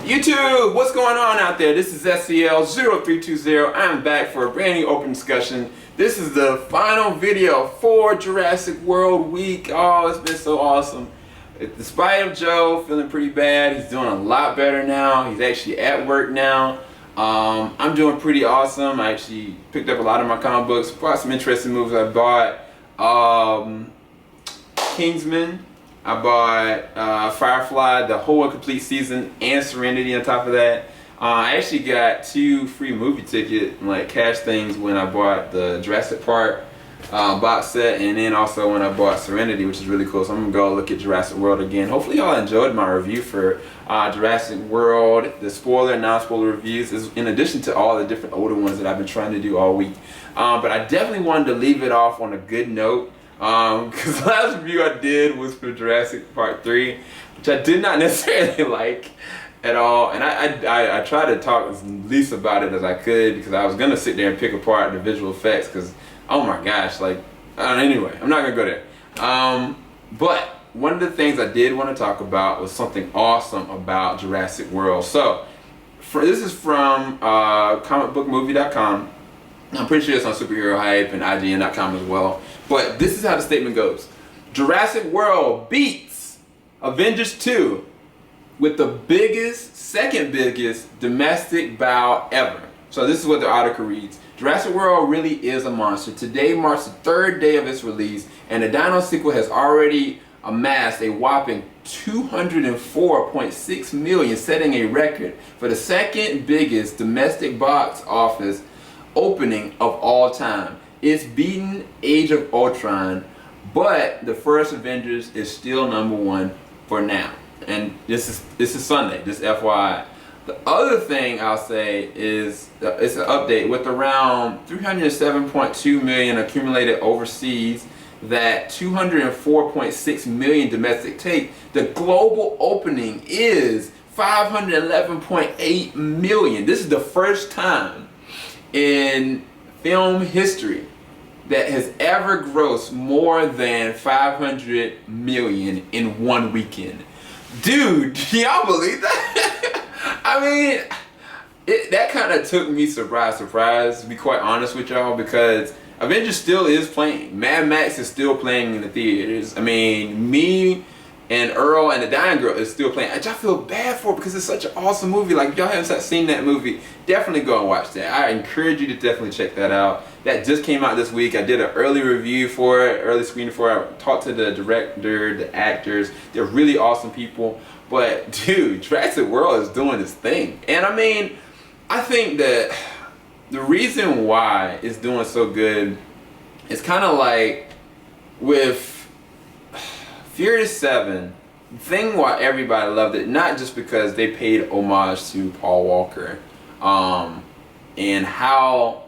YouTube, what's going on out there? This is SCL0320. I'm back for a brand new open discussion. This is the final video for Jurassic World week. Oh, it's been so awesome. Despite of Joe feeling pretty bad, he's doing a lot better now. He's actually at work now. I'm doing pretty awesome. I actually picked up a lot of my comic books, bought some interesting movies. I bought Kingsman. I bought Firefly, the whole complete season, and Serenity on top of that. I actually got 2 free movie ticket, like cash things, when I bought the Jurassic Park box set, and then also when I bought Serenity, which is really cool. So I'm gonna go look at Jurassic World again. Hopefully y'all enjoyed my review for Jurassic World, the spoiler and non-spoiler reviews, is in addition to all the different older ones that I've been trying to do all week. But I definitely wanted to leave it off on a good note. Because the last review I did was for Jurassic Part 3, which I did not necessarily like at all, and I tried to talk as least about it as I could, because I was going to sit there and pick apart the visual effects, because oh my gosh, like, anyway, I'm not going to go there. But one of the things I did want to talk about was something awesome about Jurassic World. So, this is from comicbookmovie.com. I'm pretty sure it's on Superhero Hype and IGN.com as well. But this is how the statement goes. Jurassic World beats Avengers 2 with the second biggest domestic bow ever. So this is what the article reads. Jurassic World really is a monster. Today marks the 3rd day of its release, and the Dino sequel has already amassed a whopping 204.6 million, setting a record for the second biggest domestic box office opening of all time. It's beaten Age of Ultron, but the first Avengers is still #1 for now. And this is Sunday, just FYI. The other thing I'll say is it's an update with around 307.2 million accumulated overseas, that 204.6 million domestic take. The global opening is 511.8 million. This is the first time in film history that has ever grossed more than 500 million in one weekend. Dude, can y'all believe that? I mean, that kind of took me surprise, to be quite honest with y'all, because Avengers still is playing. Mad Max is still playing in the theaters. I mean, me and Earl and the Dying Girl is still playing. I feel bad for it because it's such an awesome movie. Like, if y'all haven't seen that movie, definitely go and watch that. I encourage you to definitely check that out. That just came out this week. I did an early review for it, early screening for it. I talked to the director, the actors. They're really awesome people. But dude, Jurassic World is doing this thing. And I mean, I think that the reason why it's doing so good is kind of like with Furious 7, the thing why everybody loved it, not just because they paid homage to Paul Walker and how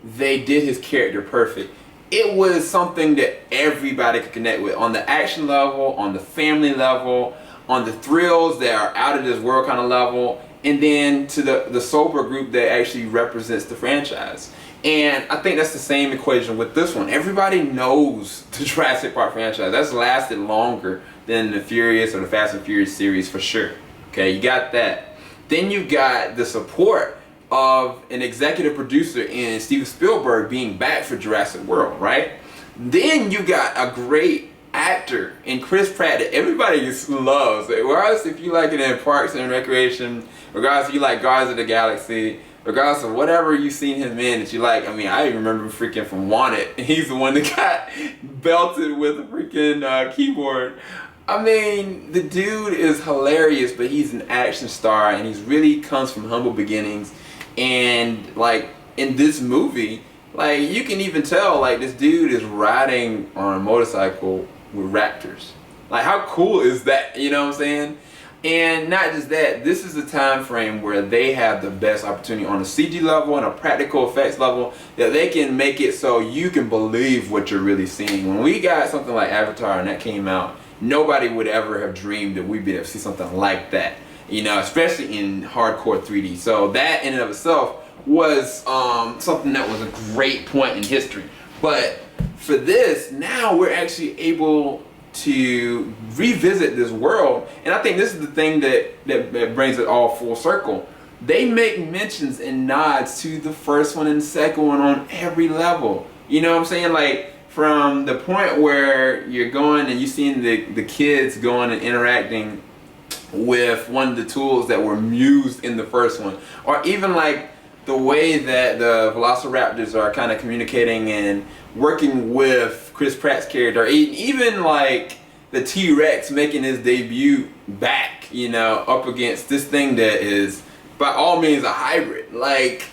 they did his character perfect. It was something that everybody could connect with on the action level, on the family level, on the thrills that are out of this world kind of level, and then to the sober group that actually represents the franchise. And I think that's the same equation with this one. Everybody knows the Jurassic Park franchise. That's lasted longer than the Furious or the Fast and Furious series for sure. Okay, you got that. Then you got the support of an executive producer in Steven Spielberg being back for Jurassic World, right? Then you got a great actor in Chris Pratt that everybody just loves. Regardless if you like it in Parks and Recreation, regardless if you like Guardians of the Galaxy, regardless of whatever you've seen him in that you like. I mean, I remember freaking from Wanted. He's the one that got belted with a freaking keyboard. I mean, the dude is hilarious, but he's an action star, and he's really comes from humble beginnings. And like in this movie, like you can even tell, like this dude is riding on a motorcycle with raptors. Like, how cool is that? You know what I'm saying? And not just that, this is a time frame where they have the best opportunity on a CG level and a practical effects level that they can make it so you can believe what you're really seeing. When we got something like Avatar and that came out, nobody would ever have dreamed that we'd be able to see something like that. You know, especially in hardcore 3D. So that in and of itself was something that was a great point in history. But for this, now we're actually able to revisit this world. And I think this is the thing that brings it all full circle. They make mentions and nods to the first one and the second one on every level. You know what I'm saying? Like, from the point where you're going and you're seeing the kids going and interacting with one of the tools that were used in the first one, or even like the way that the velociraptors are kind of communicating and working with Chris Pratt's character, even like the T-Rex making his debut back, you know, up against this thing that is by all means a hybrid. Like,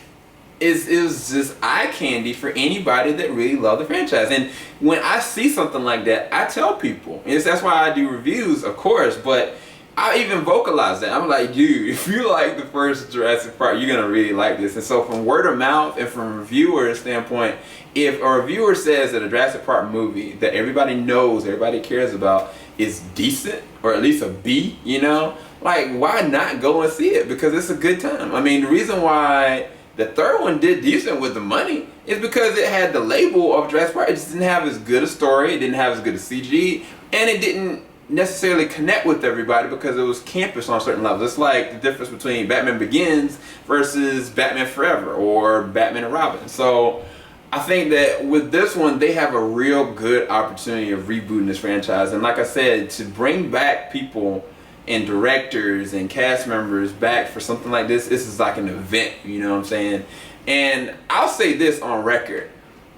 it was just eye candy for anybody that really loved the franchise. And when I see something like that, I tell people. And that's why I do reviews, of course, but I even vocalize that. I'm like, dude, if you like the first Jurassic Park, you're gonna really like this. And so from word of mouth and from a reviewer standpoint, if a reviewer says that a Jurassic Park movie that everybody knows, everybody cares about, is decent, or at least a B, you know, like, why not go and see it? Because it's a good time. I mean, the reason why the third one did decent with the money is because it had the label of Jurassic Park. It just didn't have as good a story, it didn't have as good a CG, and it didn't necessarily connect with everybody because it was campus on certain levels. It's like the difference between Batman Begins versus Batman Forever or Batman and Robin. So I think that with this one, they have a real good opportunity of rebooting this franchise. And like I said, to bring back people and directors and cast members back for something like this is like an event, you know what I'm saying? And I'll say this on record,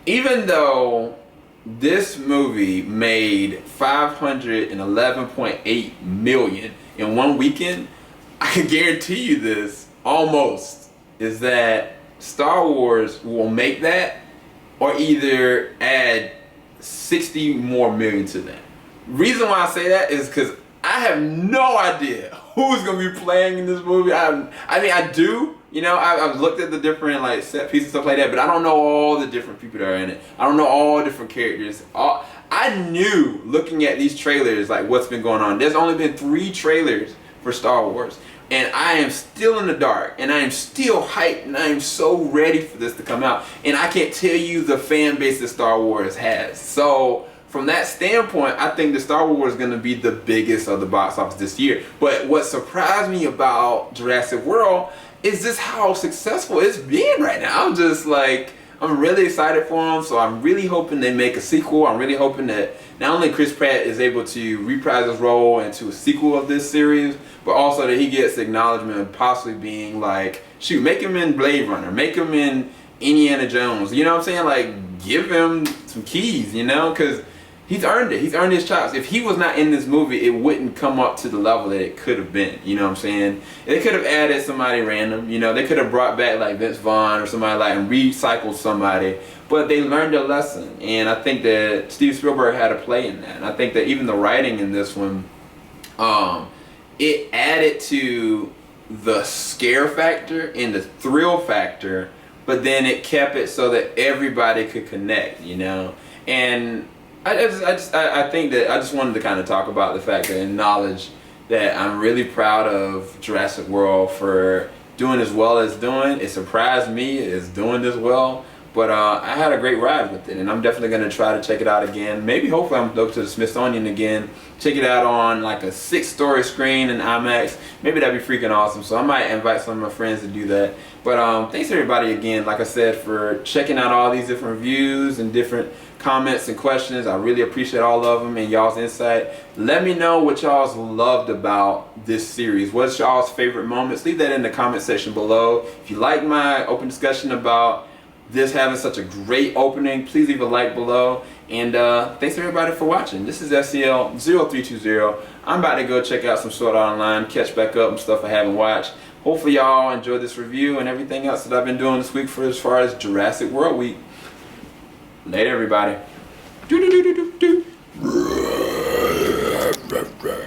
even though this movie made $511.8 million in one weekend, I can guarantee you this, almost, is that Star Wars will make that or either add 60 more million to that. Reason why I say that is because I have no idea who's gonna be playing in this movie. I mean, I do. You know, I've looked at the different like set pieces and stuff like that, but I don't know all the different people that are in it. I don't know all the different characters. I knew looking at these trailers like what's been going on. There's only been 3 trailers for Star Wars, and I am still in the dark, and I am still hyped, and I am so ready for this to come out. And I can't tell you the fan base that Star Wars has. So from that standpoint, I think the Star Wars is going to be the biggest of the box office this year. But what surprised me about Jurassic World is just how successful it's being right now. I'm just like, I'm really excited for them. So I'm really hoping they make a sequel. I'm really hoping that not only Chris Pratt is able to reprise his role into a sequel of this series, but also that he gets acknowledgement of possibly being like, shoot, make him in Blade Runner, make him in Indiana Jones. You know what I'm saying? Like, give him some keys, you know, because he's earned it. He's earned his chops. If he was not in this movie, it wouldn't come up to the level that it could have been. You know what I'm saying? They could have added somebody random. You know, they could have brought back like Vince Vaughn or somebody like and recycled somebody. But they learned their lesson. And I think that Steven Spielberg had a play in that. And I think that even the writing in this one, it added to the scare factor and the thrill factor, but then it kept it so that everybody could connect, you know? And I think that I just wanted to kind of talk about the fact that acknowledge that I'm really proud of Jurassic World for doing as well as doing. It surprised me it's doing this well, but I had a great ride with it, and I'm definitely going to try to check it out again. Maybe hopefully I'm go to the Smithsonian again, check it out on like a 6-story screen in IMAX. Maybe that'd be freaking awesome. So I might invite some of my friends to do that. But thanks everybody again, like I said, for checking out all these different reviews and different comments and questions. I really appreciate all of them and y'all's insight. Let me know what y'all's loved about this series. What's y'all's favorite moments? Leave that in the comment section below. If you like my open discussion about this having such a great opening, please leave a like below. And thanks everybody for watching. This is SCL0320. I'm about to go check out some Sword Art Online, catch back up on stuff I haven't watched. Hopefully y'all enjoyed this review and everything else that I've been doing this week for as far as Jurassic World week. Later everybody.